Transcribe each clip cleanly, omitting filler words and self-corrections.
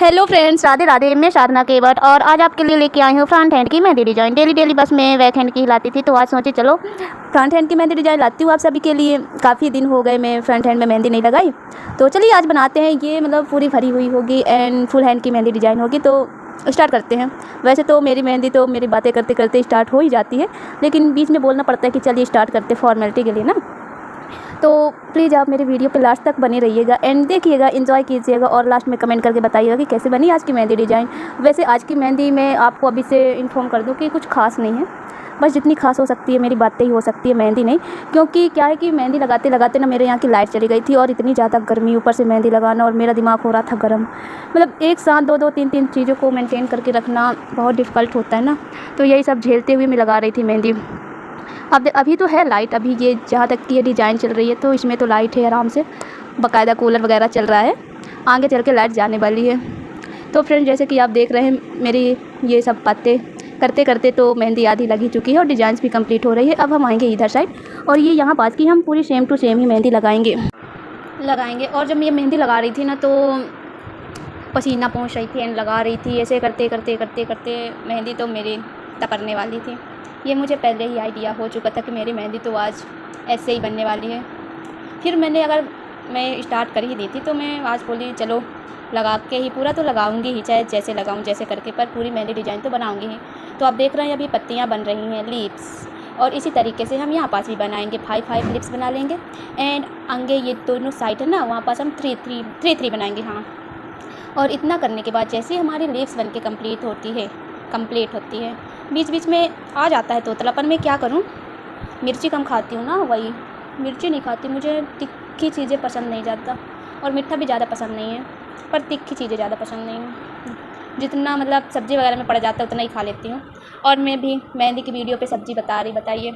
Hello friends, Radhe Radhe. मैं साधना केवट और आज आपके लिए लेके आई हूँ फ्रंट हैंड की मेहंदी डिज़ाइन। डेली बस मैं बैक हैंड की हिलाती थी, तो आज सोची चलो फ्रंट हैंड की मेहंदी डिज़ाइन लाती हूँ आप सभी के लिए। काफ़ी दिन हो गए मैं फ्रंट हैंड में मेहंदी नहीं लगाई, तो चलिए आज बनाते हैं। ये मतलब पूरी भरी हुई होगी एंड फुल हैंड की मेहंदी डिज़ाइन होगी, तो स्टार्ट करते हैं। वैसे तो मेरी मेहंदी तो मेरी बातें करते करते स्टार्ट हो ही जाती है, लेकिन बीच में बोलना पड़ता है कि चलिए स्टार्ट करते फॉर्मेलिटी के लिए ना। तो प्लीज़ आप मेरे वीडियो पे लास्ट तक बने रहिएगा एंड देखिएगा, एंजॉय कीजिएगा और लास्ट में कमेंट करके बताइएगा कि कैसे बनी आज की मेहंदी डिज़ाइन। वैसे आज की मेहंदी मैं आपको अभी से इन्फॉर्म कर दूं कि कुछ खास नहीं है, बस जितनी खास हो सकती है मेरी बातें ही हो सकती है, मेहंदी नहीं। क्योंकि क्या है कि मेहंदी लगाते लगाते ना मेरे यहाँ की लाइट चली गई थी और इतनी ज़्यादा गर्मी, ऊपर से मेहंदी लगाना और मेरा दिमाग हो रहा था गर्म। मतलब एक साथ दो तीन चीज़ों को मेंटेन करके रखना बहुत डिफ़िकल्ट होता है ना, तो यही सब झेलते हुए मैं लगा रही थी मेहंदी। अब अभी तो है लाइट, अभी ये जहाँ तक की ये डिज़ाइन चल रही है तो इसमें तो लाइट है, आराम से बाकायदा कूलर वगैरह चल रहा है। आगे चल के लाइट जाने वाली है। तो फ्रेंड, जैसे कि आप देख रहे हैं मेरी ये सब बातें करते करते तो मेहंदी आधी लगी चुकी है और डिज़ाइन भी कंप्लीट हो रही है। अब हम आएंगे इधर साइड और ये यहाँ बात की हम पूरी सेम टू सेम ही मेहंदी लगाएंगे। और जब ये मेहंदी लगा रही थी ना तो पसीना पहुँच रही थी एंड लगा रही थी, ऐसे करते करते करते करते मेहंदी तो मेरी टपकने वाली थी। ये मुझे पहले ही आइडिया हो चुका था कि मेरी मेहंदी तो आज ऐसे ही बनने वाली है। फिर अगर मैं स्टार्ट कर ही दी थी तो मैं आज बोली चलो लगा के ही पूरा तो लगाऊंगी ही, चाहे जैसे लगाऊं जैसे करके, पर पूरी मेहंदी डिज़ाइन तो बनाऊंगी ही। तो आप देख रहे हैं अभी पत्तियां बन रही हैं, लीव्स, और इसी तरीके से हम यहाँ पास भी बनाएंगे। 5 लिप्स बना लेंगे एंड आगे ये दोनों साइड है ना, वहाँ पास हम 3 बनाएंगे। हाँ, और इतना करने के बाद जैसे हमारी लीव्स बन के कंप्लीट होती है, बीच बीच में आ जाता है तोतलापन। मैं क्या करूं, मिर्ची कम खाती हूँ ना, वही मिर्ची नहीं खाती, मुझे तीखी चीज़ें पसंद नहीं ज़्यादा, और मीठा भी ज़्यादा पसंद नहीं है, पर तीखी चीज़ें ज़्यादा पसंद नहीं है। जितना मतलब सब्ज़ी वगैरह में पड़ जाता है उतना ही खा लेती हूँ। और मैं भी मेहंदी की वीडियो पे सब्ज़ी बताइए।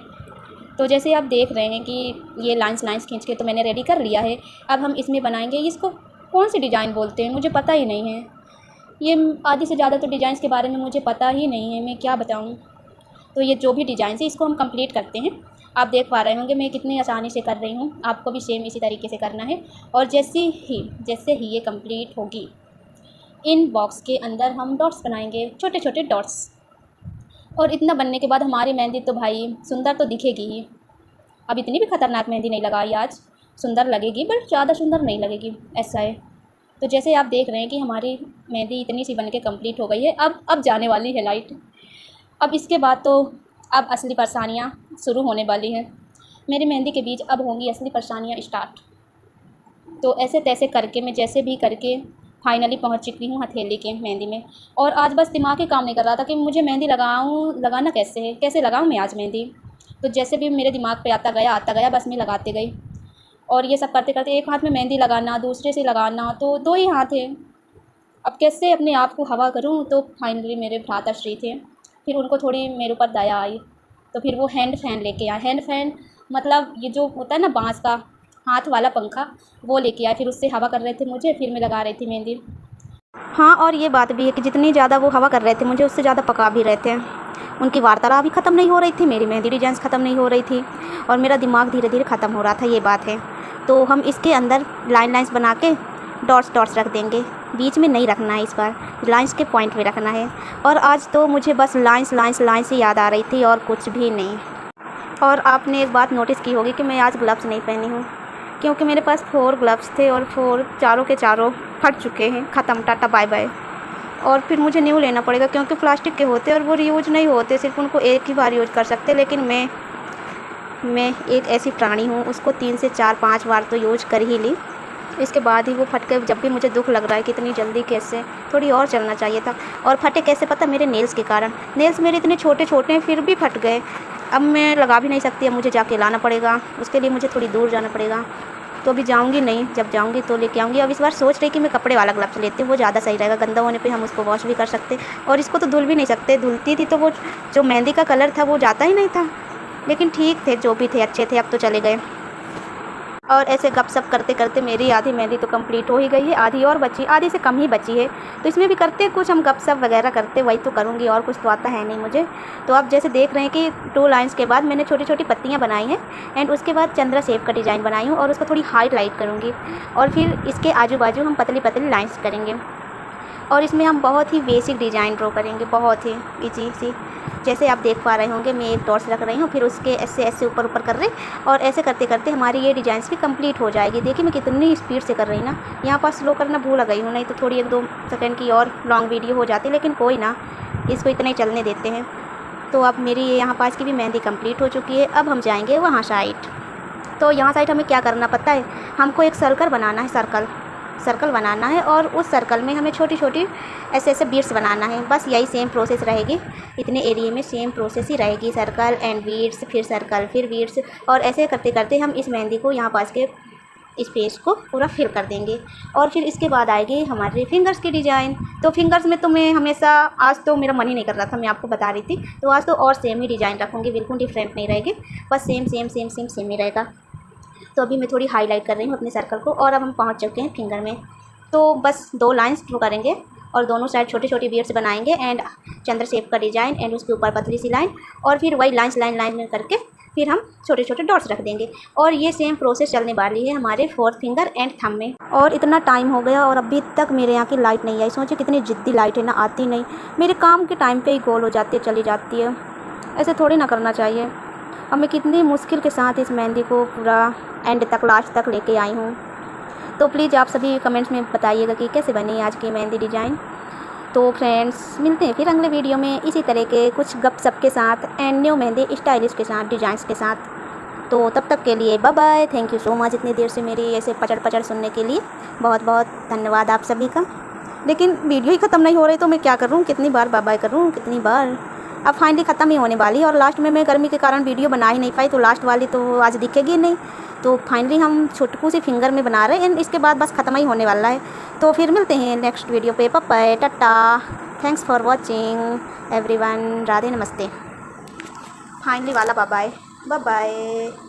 तो जैसे आप देख रहे हैं कि ये लाइन्स खींच के तो मैंने रेडी कर लिया है। अब हम इसमें बनाएंगे, इसको कौन सी डिज़ाइन बोलते हैं मुझे पता ही नहीं है। ये आधी से ज़्यादा तो डिज़ाइंस के बारे में मुझे पता ही नहीं है, मैं क्या बताऊँ। तो ये जो भी डिज़ाइन है इसको हम कंप्लीट करते हैं। आप देख पा रहे होंगे मैं कितनी आसानी से कर रही हूँ, आपको भी सेम इसी तरीके से करना है। और जैसे ही ये कंप्लीट होगी, इन बॉक्स के अंदर हम डॉट्स बनाएंगे, छोटे छोटे डॉट्स। और इतना बनने के बाद हमारी मेहंदी तो भाई सुंदर तो दिखेगी ही। अब इतनी भी ख़तरनाक मेहंदी नहीं लगाई आज, सुंदर लगेगी बट ज़्यादा सुंदर नहीं लगेगी, ऐसा है। तो जैसे आप देख रहे हैं कि हमारी मेहंदी इतनी सी बन के कम्प्लीट हो गई है। अब जाने वाली है लाइट। अब इसके बाद तो अब असली परेशानियाँ शुरू होने वाली हैं। मेरी मेहंदी के बीच अब होंगी असली परेशानियाँ स्टार्ट। तो ऐसे तैसे करके मैं जैसे भी करके फाइनली पहुंच चुकी हूँ हथेली के मेहंदी में। और आज बस दिमाग ही काम नहीं कर रहा था कि मुझे मेहंदी लगाना कैसे है, कैसे लगाऊँ मैं आज मेहंदी। तो जैसे भी मेरे दिमाग पे आता गया बस मैं लगाते गई। और ये सब करते करते एक हाथ में मेहंदी लगाना, दूसरे से लगाना, तो 2 ही हाथ हैं। अब कैसे अपने आप को हवा करूं। तो फाइनली मेरे भ्राताश्री थे, फिर उनको थोड़ी मेरे ऊपर दया आई, तो फिर वो हैंड फैन लेके आए। हैंड फैन मतलब ये जो होता है ना बांस का हाथ वाला पंखा, वो लेके आए। फिर उससे हवा कर रहे थे मुझे, फिर मैं लगा रही थी मेहंदी। हाँ, और ये बात भी है कि जितनी ज़्यादा वो हवा कर रहे थे मुझे, उससे ज़्यादा पका भी रहे थे। उनकी वार्तालाप भी ख़त्म नहीं हो रही थी, मेरी मेहंदी डिजाइंस ख़त्म नहीं हो रही थी, और मेरा दिमाग धीरे धीरे ख़त्म हो रहा था, ये बात है। तो हम इसके अंदर लाइन्स बना के डॉट्स रख देंगे। बीच में नहीं रखना है, इस बार लाइन्स के पॉइंट पे रखना है। और आज तो मुझे बस लाइन्स ही याद आ रही थी और कुछ भी नहीं। और आपने एक बात नोटिस की होगी कि मैं आज ग्लव्स नहीं पहनी हूँ, क्योंकि मेरे पास 4 ग्लव्स थे और 4 चारों के चारों फट चुके हैं, ख़त्म, टाटा बाय बाय। और फिर मुझे न्यू लेना पड़ेगा, क्योंकि प्लास्टिक के होते और वो रीयूज नहीं होते, सिर्फ उनको एक ही बार यूज कर सकते। लेकिन मैं एक ऐसी प्राणी हूँ, उसको 3 से 4-5 बार तो यूज कर ही ली। इसके बाद ही वो फट गए। जब भी मुझे दुख लग रहा है कि इतनी जल्दी कैसे, थोड़ी और चलना चाहिए था। और फटे कैसे पता, मेरे नेल्स के कारण। नेल्स मेरे इतने छोटे छोटे हैं फिर भी फट गए। अब मैं लगा भी नहीं सकती, अब मुझे जाके लाना पड़ेगा, उसके लिए मुझे थोड़ी दूर जाना पड़ेगा। तो अभी जाऊँगी नहीं, जब जाऊँगी तो लेके आऊँगी। अब इस बार सोच रही कि मैं कपड़े वाला ग्लव्स लेती हूँ, वो ज़्यादा सही रहेगा। गंदा होने पे हम उसको वॉश भी कर सकते, और इसको तो धुल भी नहीं सकते। धुलती थी तो वो जो मेहंदी का कलर था वो जाता ही नहीं था। लेकिन ठीक थे, जो भी थे अच्छे थे, अब तो चले गए। और ऐसे गपशप करते करते मेरी आधी मेहंदी तो कंप्लीट हो ही गई है, आधी और बची, आधी से कम ही बची है। तो इसमें भी करते कुछ हम गपशप वगैरह करते, वही तो करूँगी, और कुछ तो आता है नहीं मुझे। तो आप जैसे देख रहे हैं कि 2 लाइन्स के बाद मैंने छोटी छोटी पत्तियाँ बनाई हैं एंड उसके बाद चंद्रा शेप का डिज़ाइन बनाई हूँ, और उसको थोड़ी हाईलाइट करूँगी। और फिर इसके आजू बाजू हम पतली पतली लाइन्स करेंगे। और इसमें हम बहुत ही बेसिक डिज़ाइन ड्रॉ करेंगे, बहुत ही ईजी सी। जैसे आप देख पा रहे होंगे मैं एक डॉट्स रख रही हूँ, फिर उसके ऐसे ऐसे ऊपर ऊपर कर रहे, और ऐसे करते करते हमारी ये डिज़ाइंस भी कंप्लीट हो जाएगी। देखिए मैं कितनी स्पीड से कर रही ना, यहाँ पर स्लो करना भूल गई हूँ, नहीं तो थोड़ी 1-2 सेकंड की और लॉन्ग वीडियो हो जाती, लेकिन कोई ना, इसको इतना ही चलने देते हैं। तो अब मेरी यहाँ पास की भी मेहंदी कंप्लीट हो चुकी है। अब हम जाएंगे वहाँ साइड। तो यहाँ साइड हमें क्या करना पता है, हमको एक सर्कल बनाना है, सर्कल बनाना है, और उस सर्कल में हमें छोटी छोटी ऐसे ऐसे बीड्स बनाना है। बस यही सेम प्रोसेस रहेगी, इतने एरिया में सेम प्रोसेस ही रहेगी, सर्कल एंड बीड्स, फिर सर्कल, फिर बीड्स, और ऐसे करते करते हम इस मेहंदी को यहाँ पास के स्पेस को पूरा फिल कर देंगे। और फिर इसके बाद आएगी हमारे फिंगर्स की डिज़ाइन। तो फिंगर्स में तो मैं हमेशा, आज तो मेरा मन ही नहीं कर रहा था, मैं आपको बता रही थी, तो आज तो और सेम ही डिज़ाइन रखूँगी, बिल्कुल डिफरेंट नहीं रहेगी, बस same same same same same ही रहेगा। तो अभी मैं थोड़ी हाईलाइट कर रही हूँ अपने सर्कल को, और अब हम पहुँच चुके हैं फिंगर में। तो बस 2 लाइन्स ड्रॉ करेंगे और दोनों साइड छोटे छोटे बीड्स बनाएंगे एंड चंद्र शेप का डिज़ाइन, एंड उसके ऊपर पतली सी लाइन, और फिर वही लाइन में करके फिर हम छोटे छोटे डॉट्स रख देंगे। और ये सेम प्रोसेस चलने वाली है हमारे 4th फिंगर एंड थंब में। और इतना टाइम हो गया और अभी तक मेरे यहाँ की लाइट नहीं आई। सोचिए कितनी जिद्दी लाइट है ना, आती नहीं, मेरे काम के टाइम पे ही गोल हो जाती है, चली जाती है, ऐसे थोड़ी ना करना चाहिए। अब मैं कितनी मुश्किल के साथ इस मेहंदी को पूरा एंड तक, लास्ट तक लेके आई हूँ। तो प्लीज़ आप सभी कमेंट्स में बताइएगा कि कैसे बनी आज की मेहंदी डिज़ाइन। तो फ्रेंड्स मिलते हैं फिर अगले वीडियो में इसी तरह के कुछ गपशप के साथ एंड न्यू मेहंदी स्टाइलिश के साथ, डिज़ाइंस के साथ। तो तब तक के लिए bye bye, thank you so much इतनी देर से मेरी ऐसे पचड़ सुनने के लिए, बहुत बहुत धन्यवाद आप सभी का। लेकिन वीडियो ही ख़त्म नहीं हो रही, तो मैं क्या करूँ, कितनी बार बाय बाय करूँ, कितनी बार। अब फाइनली ख़त्म ही होने वाली, और लास्ट में मैं गर्मी के कारण वीडियो बना ही नहीं पाई, तो लास्ट वाली तो आज दिखेगी नहीं। तो फाइनली हम छोटकू सी फिंगर में बना रहे हैं, एंड इसके बाद बस ख़त्म ही होने वाला है। तो फिर मिलते हैं नेक्स्ट वीडियो पे। बाय, टाटा, thanks for watching everyone, Radhe नमस्ते। फाइनली वाला बाय बाय।